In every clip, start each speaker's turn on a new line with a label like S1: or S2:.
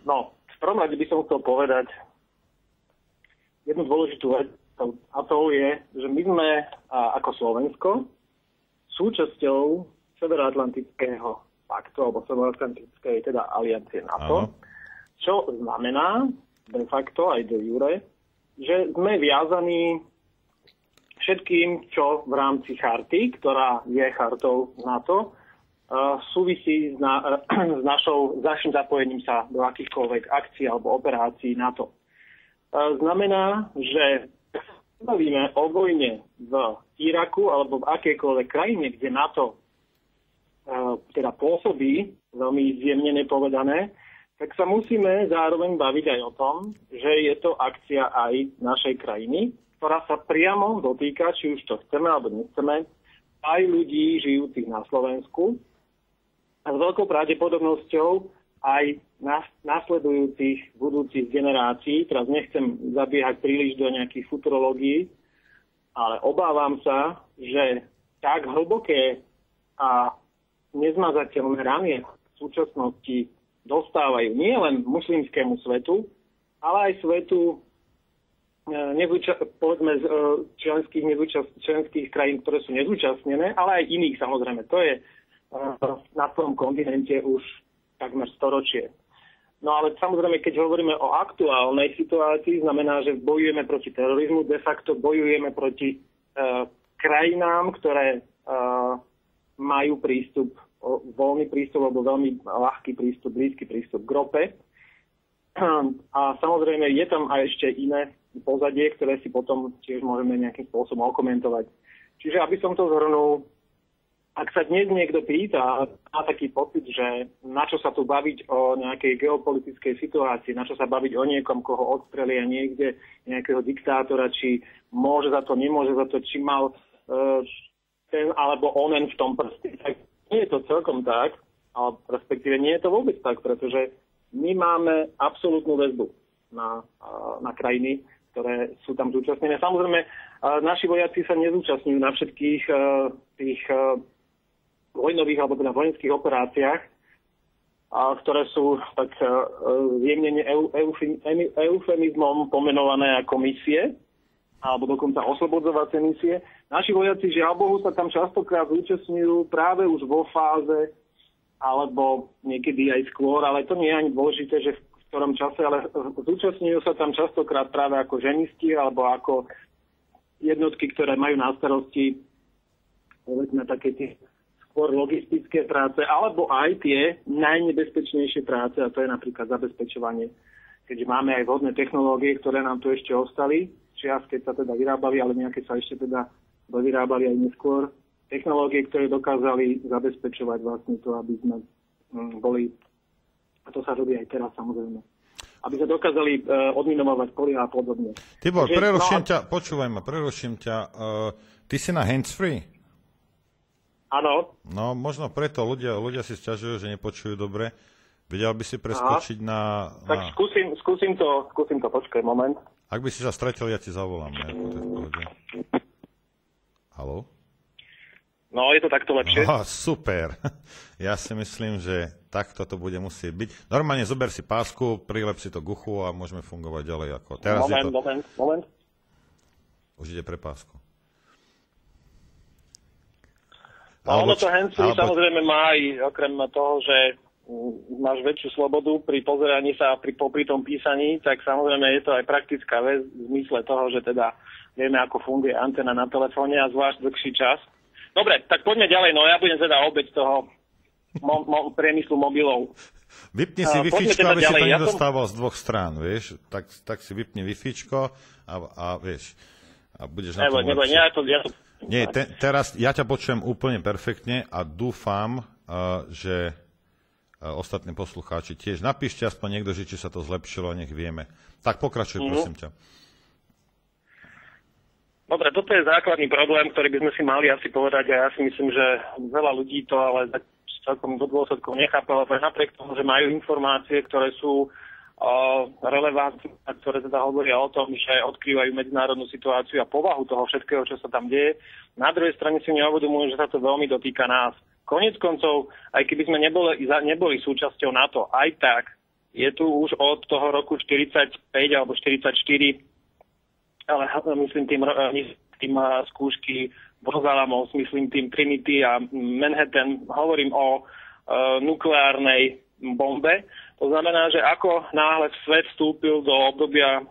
S1: No, v prvom rade by som chcel povedať jednu dôležitú vec, a to je, že my sme ako Slovensko súčasťou Severoatlantického paktu alebo Severoatlantickej teda aliancie NATO, čo znamená de facto aj de jure, že sme viazaní všetkým, čo v rámci charty, ktorá je chartou NATO, súvisí s našim zapojením sa do akýchkoľvek akcií alebo operácií NATO. Znamená, že bavíme o vojne v Iraku alebo v akejkoľvek krajine, kde NATO teda pôsobí, veľmi zjemnene povedané, tak sa musíme zároveň baviť aj o tom, že je to akcia aj našej krajiny, ktorá sa priamo dotýka, či už to chceme alebo nechceme, aj ľudí žijúcich na Slovensku a s veľkou pravdepodobnosťou aj nasledujúcich budúcich generácií. Teraz nechcem zabiehať príliš do nejakých futurológií, ale obávam sa, že tak hlboké a nezmazateľné rany v súčasnosti dostávajú nielen muslimskému svetu, ale aj svetu povedzme členských krajín, ktoré sú nezúčastnené, ale aj iných samozrejme. To je na tom kontinente už takmer storočie. No ale samozrejme, keď hovoríme o aktuálnej situácii, znamená, že bojujeme proti terorizmu, de facto bojujeme proti krajinám, ktoré majú prístup, voľný prístup alebo veľmi ľahký prístup, blízky prístup k rope. A samozrejme je tam aj ešte iné pozadie, ktoré si potom tiež môžeme nejakým spôsobom okomentovať. Čiže aby som to zhrnul, ak sa dnes niekto pýta, má taký pocit, že na čo sa tu baviť o nejakej geopolitickej situácii, na čo sa baviť o niekom, koho odstrelia niekde, nejakého diktátora, či môže za to, nemôže za to, či mal ten alebo onen v tom prste. Tak nie je to celkom tak, ale respektíve nie je to vôbec tak, pretože my máme absolútnu väzbu na krajiny, ktoré sú tam zúčastnené. Samozrejme, naši vojaci sa nezúčastňujú na všetkých tých vojnových alebo teda vojenských operáciách, ktoré sú tak jemne eufemizmom pomenované ako misie, alebo dokonca oslobodzovacie misie. Naši vojaci, žiaľ Bohu, sa tam častokrát zúčastňujú práve už vo fáze, alebo niekedy aj skôr, ale to nie je ani dôležité, že v ktorom čase, ale zúčastňujú sa tam častokrát práve ako ženisti, alebo ako jednotky, ktoré majú na starosti povedzme také tie skôr logistické práce, alebo aj tie najnebezpečnejšie práce, a to je napríklad zabezpečovanie, keďže máme aj vhodné technológie, ktoré nám tu ešte ostali, čias, keď sa teda vyrábali, ale nejaké sa ešte teda vyrábali aj neskôr, technológie, ktoré dokázali zabezpečovať vlastne to, aby sme boli, a to sa robí aj teraz samozrejme, aby sa dokázali odminovať polia a podobne.
S2: Tibor, preruším ťa. Ty si na handsfree?
S1: Áno.
S2: No, možno preto ľudia si sťažujú, že nepočujú dobre. Vedel by si preskočiť na...
S1: Tak skúsim to, počkaj moment.
S2: Ak by si sa stretil, ja ti zavolám. Haló?
S1: No, je to takto lepšie.
S2: Super. Ja si myslím, že takto to bude musieť byť. Normálne zober si pásku, prilep si to k uchu a môžeme fungovať ďalej. Ako teraz
S1: Moment.
S2: Už ide pre pásku.
S1: No, ono to handsfree samozrejme má aj okrem toho, že máš väčšiu slobodu pri pozeraní sa popri tom písaní, tak samozrejme je to aj praktická vec v zmysle toho, že teda vieme, ako funguje antena na telefóne a zvlášť dlhší čas. Dobre, tak poďme ďalej, no ja budem teda obeť toho priemyslu mobilov.
S2: Vypni si Wi-Fičko, teda aby si to nedostával z dvoch strán, vieš, tak si vypni Wi-Fičko a vieš, a budeš na tom lepšie. Nie, teraz ja ťa počujem úplne perfektne a dúfam, že ostatní poslucháči tiež. Napíšte aspoň niekto, či sa to zlepšilo, nech vieme. Tak pokračuj, prosím ťa.
S1: Dobre, toto je základný problém, ktorý by sme si mali asi povedať a ja si myslím, že veľa ľudí to ale celkom do dôsledkov nechápe, lebo napriek tomu, že majú informácie, ktoré sú relevantné, ktoré teda hovoria o tom, že odkrývajú medzinárodnú situáciu a povahu toho všetkého, čo sa tam deje. Na druhej strane si neuvedomujú, že sa to veľmi dotýka nás. Koniec koncov, aj keby sme neboli súčasťou NATO, aj tak je tu už od toho roku 45 alebo 44, ale myslím tým skúšky Brozalamos, myslím tým Trinity a Manhattan, hovorím o nukleárnej bombe. To znamená, že ako náhle svet vstúpil do obdobia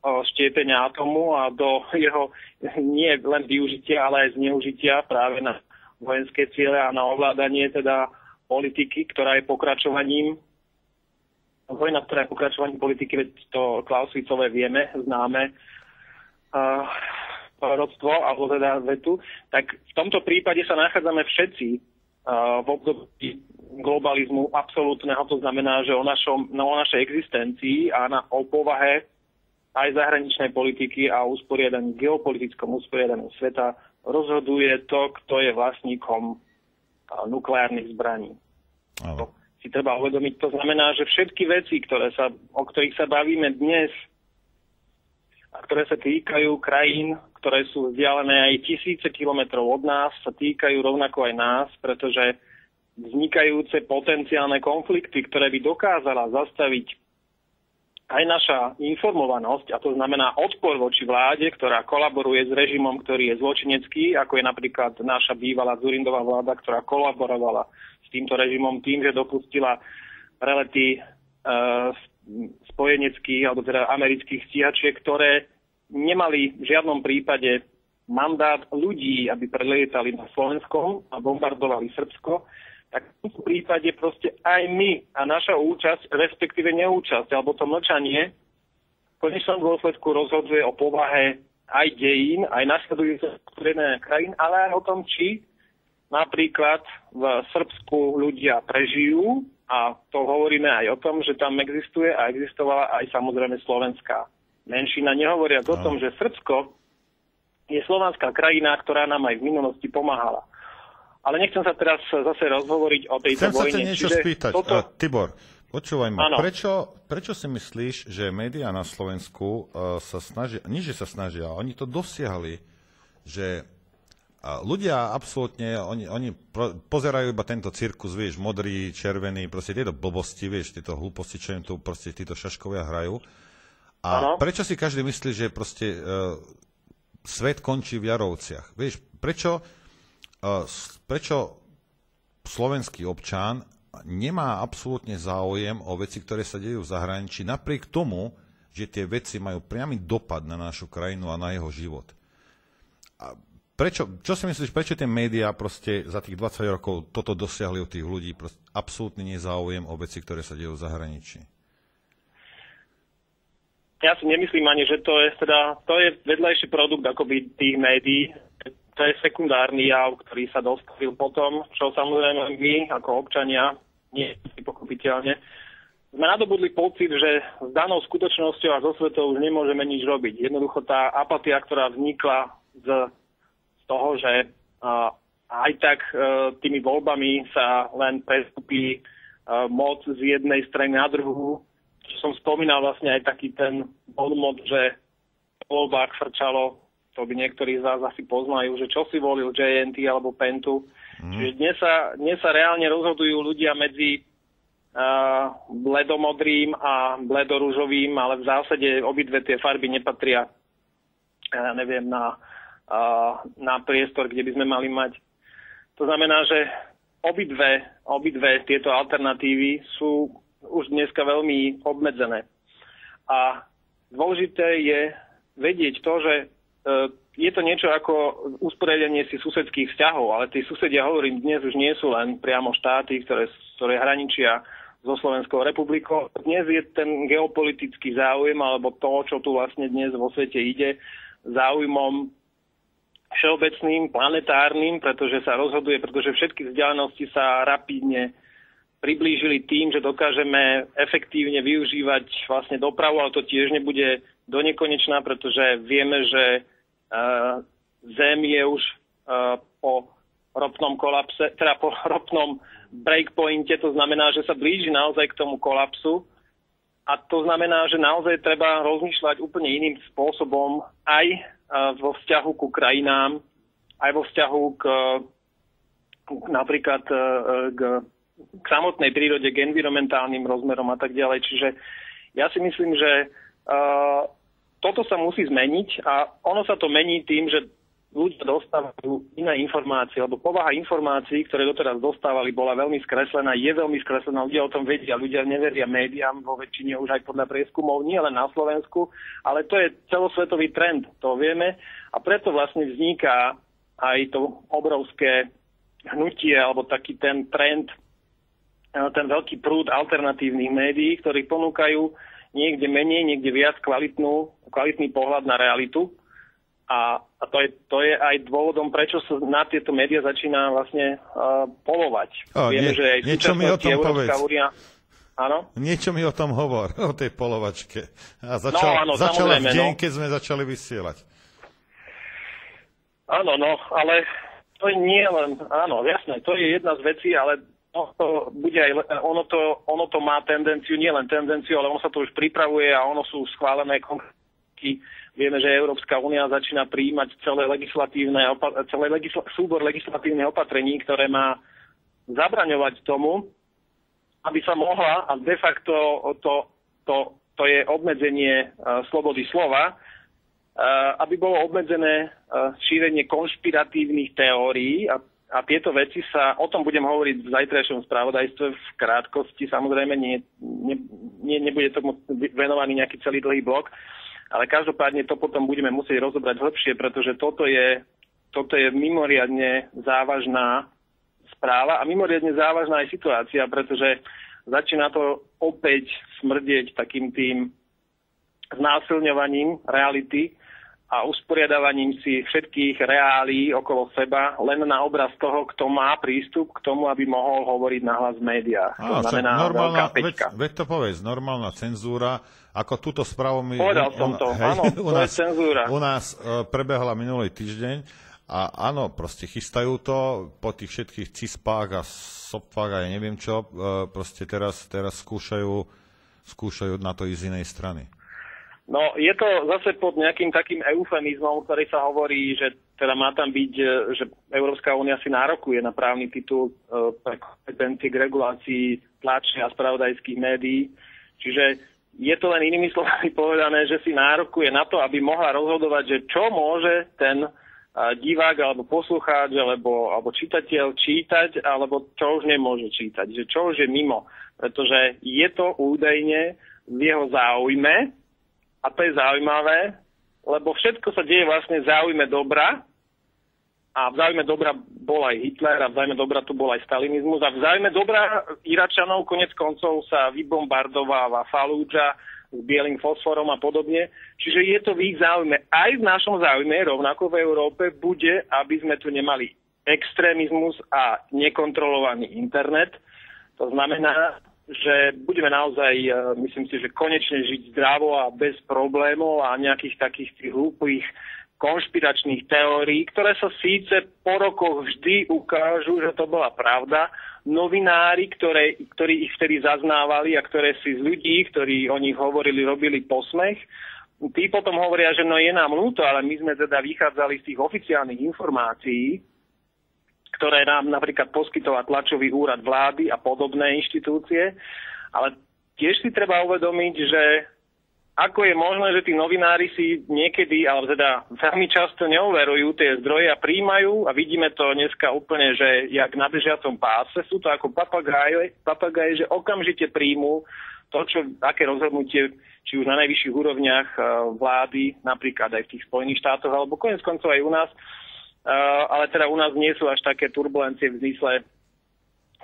S1: štiepenia atomu a do jeho nie len využitia, ale aj zneužitia práve na vojenské ciele a na ovládanie teda politiky, ktorá je pokračovaním vojna, ktorá je pokračovaním politiky, veď to Clausewicové vieme, známe proroctvo, alebo teda vetu, tak v tomto prípade sa nachádzame všetci v období globalizmu absolútneho, to znamená, že o našej existencii a o povahe aj zahraničnej politiky a geopolitickom usporiadaní sveta rozhoduje to, kto je vlastníkom nukleárnych zbraní. To si treba uvedomiť. To znamená, že všetky veci, o ktorých sa bavíme dnes a ktoré sa týkajú krajín, ktoré sú vzdialené aj tisíce kilometrov od nás, sa týkajú rovnako aj nás, pretože vznikajúce potenciálne konflikty, ktoré by dokázala zastaviť aj naša informovanosť, a to znamená odpor voči vláde, ktorá kolaboruje s režimom, ktorý je zločinecký, ako je napríklad naša bývalá Dzurindová vláda, ktorá kolaborovala s týmto režimom tým, že dopustila prelety spojeneckých alebo teda amerických stíhačiek, ktoré nemali v žiadnom prípade mandát ľudí, aby prelietali na Slovenskom a bombardovali Srbsko, tak v tomto prípade proste aj my a naša účasť, respektíve neúčasť, alebo to mlčanie v konečnom dôsledku rozhoduje o povahe aj dejín, aj nasledujúcich krajín, ale aj o tom, či napríklad v Srbsku ľudia prežijú, a to hovoríme aj o tom, že tam existuje a existovala aj samozrejme slovenská menšina. Nehovoriac o tom, že Srbsko je slovanská krajina, ktorá nám aj v minulosti pomáhala. Ale nechcem sa teraz zase rozhovoriť o tejto vojne.
S2: Chcem sa niečo spýtať. Tibor, počúvaj ma. Prečo si myslíš, že médiá na Slovensku sa snažia, nie že sa snažia, oni to dosiahli, že ľudia absolútne, oni pozerajú iba tento cirkus, vieš, modrý, červený, proste tieto blbosti, vieš, tieto hlúposti, čo im tu proste títo šaškovia hrajú. A prečo si každý myslí, že proste svet končí v Jarovciach? Vieš, prečo slovenský občan nemá absolútne záujem o veci, ktoré sa dejú v zahraničí, napriek tomu, že tie veci majú priamy dopad na našu krajinu a na jeho život. A čo si myslíš, prečo tie médiá proste za tých 20 rokov toto dosiahli od tých ľudí, absolútne nezáujem o veci, ktoré sa dejú v zahraničí?
S1: Ja si nemyslím ani, že to je vedľajší produkt akoby tých médií. To je sekundárny jav, ktorý sa dostavil potom, čo samozrejme my ako občania, nie pochopiteľne, sme nadobudli pocit, že s danou skutočnosťou a so svetou už nemôžeme nič robiť. Jednoducho tá apatia, ktorá vznikla z toho, že aj tak tými voľbami sa len prestupí moc z jednej strany na druhú. Čo som spomínal vlastne aj taký ten bonmot, že v voľbách frčalo, to by niektorí z vás asi poznajú, že čo si volil JNT alebo Pentu. Čiže dnes sa reálne rozhodujú ľudia medzi bledomodrým a bledorúžovým, ale v zásade obidve tie farby nepatria, neviem, na priestor, kde by sme mali mať. To znamená, že obidve tieto alternatívy sú už dneska veľmi obmedzené. A dôležité je vedieť to, že je to niečo ako usporiadanie si susedských vzťahov, ale tí susedia, hovorím, dnes už nie sú len priamo štáty, ktoré hraničia so Slovenskou republikou. Dnes je ten geopolitický záujem, alebo to, čo tu vlastne dnes vo svete ide, záujmom všeobecným, planetárnym, pretože sa rozhoduje, pretože všetky vzdialenosti sa rapidne priblížili tým, že dokážeme efektívne využívať vlastne dopravu, ale to tiež nebude donekonečná, pretože vieme, že Zem je už po ropnom kolapse, teda po ropnom breakpointe, to znamená, že sa blíži naozaj k tomu kolapsu a to znamená, že naozaj treba rozmýšľať úplne iným spôsobom aj vo vzťahu ku krajinám, aj vo vzťahu napríklad k k samotnej prírode, k environmentálnym rozmerom a tak ďalej. Čiže ja si myslím, že toto sa musí zmeniť a ono sa to mení tým, že ľudia dostávajú iné informácie, lebo povaha informácií, ktoré doteraz dostávali, bola veľmi skreslená, je veľmi skreslená, ľudia o tom vedia, ľudia neveria médiám vo väčšine už aj podľa prieskumov, nie len na Slovensku, ale to je celosvetový trend, to vieme a preto vlastne vzniká aj to obrovské hnutie, alebo taký ten trend, ten veľký prúd alternatívnych médií, ktorí ponúkajú niekde menej, niekde viac kvalitný pohľad na realitu. A to je aj dôvodom, prečo sa na tieto médiá začína vlastne polovať. Vieme, že aj
S2: niečo mi o tom povedz.
S1: Áno?
S2: Niečo mi o tom hovor, o tej polovačke. A začala v deň, keď sme začali vysielať.
S1: Áno, ale to nie len, áno, jasné, to je jedna z vecí, ale ono to má tendenciu, nie len tendenciu, ale ono sa to už pripravuje a ono sú schválené konkrétny. Vieme, že Európska únia začína prijímať súbor legislatívnych opatrení, ktoré má zabraňovať tomu, aby sa mohla, a de facto to je obmedzenie slobody slova, aby bolo obmedzené šírenie konšpiratívnych teórií a tieto veci o tom budem hovoriť v zajtrajšom spravodajstve v krátkosti, samozrejme nebude tomu venovaný nejaký celý dlhý blok, ale každopádne to potom budeme musieť rozobrať hĺbšie, pretože toto je mimoriadne závažná správa a mimoriadne závažná aj situácia, pretože začína to opäť smrdieť takým tým znásilňovaním reality a usporiadávaním si všetkých reálií okolo seba len na obraz toho, kto má prístup k tomu, aby mohol hovoriť nahlas v médiách. To znamená veľká peťka.
S2: Veď to povedz, normálna cenzúra, ako túto správu mi...
S1: Povedal som to, áno, to je cenzúra.
S2: U nás prebehla minulý týždeň a áno, proste chystajú to po tých všetkých cispách a sopách a ja neviem čo, proste teraz skúšajú na to ísť z inej strany.
S1: No, je to zase pod nejakým takým eufemizmom, ktorý sa hovorí, že teda má tam byť, že Európska únia si nárokuje na právny titul pre kompetencie k regulácii tlače a spravodajských médií. Čiže je to len inými slovami povedané, že si nárokuje na to, aby mohla rozhodovať, že čo môže ten divák alebo poslucháč alebo čitateľ čítať, alebo čo už nemôže čítať, že čo už je mimo. Pretože je to údajne v jeho záujme. A to je zaujímavé, lebo všetko sa deje vlastne v záujme dobra a v záujme dobra bol aj Hitler a v záujme dobra tu bol aj stalinizmus a v záujme dobra Iračanov konec koncov sa vybombardováva Falúdža s bielým fosforom a podobne. Čiže je to v ich záujme. Aj v našom záujme, rovnako v Európe, bude, aby sme tu nemali extrémizmus a nekontrolovaný internet. To znamená, že budeme naozaj, myslím si, že konečne žiť zdravo a bez problémov a nejakých takých tých hlúpých konšpiračných teórií, ktoré sa síce po rokoch vždy ukážu, že to bola pravda. Novinári, ktorí ich vtedy zaznávali a ktoré si z ľudí, ktorí o nich hovorili, robili posmech, tí potom hovoria, že no je nám ľúto, ale my sme teda vychádzali z tých oficiálnych informácií, ktoré nám napríklad poskytoval tlačový úrad vlády a podobné inštitúcie. Ale tiež si treba uvedomiť, že ako je možné, že tí novinári si niekedy, ale teda veľmi často neoverujú tie zdroje a príjmajú, a vidíme to dneska úplne, že jak na bežiacom páse, sú to ako papagáje, že okamžite príjmú to, aké rozhodnutie, či už na najvyšších úrovniach vlády, napríklad aj v tých Spojených štátoch, alebo koniec koncov aj u nás, ale teda u nás nie sú až také turbulencie v zmysle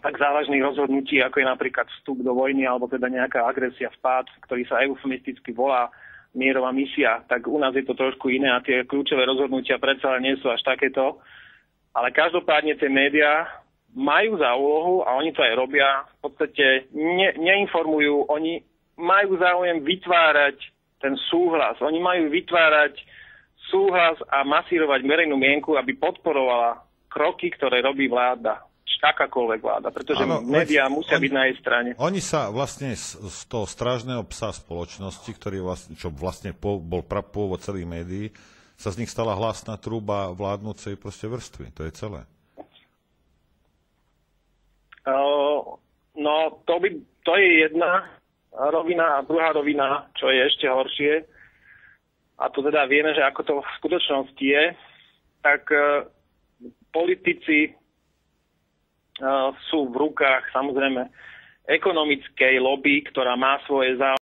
S1: tak závažných rozhodnutí, ako je napríklad vstup do vojny alebo teda nejaká agresia, vpád, ktorý sa eufemisticky volá mierová misia, tak u nás je to trošku iné a tie kľúčové rozhodnutia predsa nie sú až takéto. Ale každopádne tie médiá majú za úlohu, a oni to aj robia, v podstate neinformujú, oni majú záujem vytvárať ten súhlas, oni majú vytvárať súhlas a masírovať verejnú mienku, aby podporovala kroky, ktoré robí vláda, akákoľvek vláda, pretože médiá musia byť na jej strane.
S2: Oni sa vlastne z toho strážneho psa spoločnosti, ktorý vlastne bol pôvod celých médií, sa z nich stala hlasná trúba vládnúcej proste vrstvy. To je celé.
S1: No, to je jedna rovina a druhá rovina, čo je ešte horšie. A to teda vieme, že ako to v skutočnosti je, tak politici sú v rukách samozrejme ekonomickej lobby, ktorá má svoje záujmy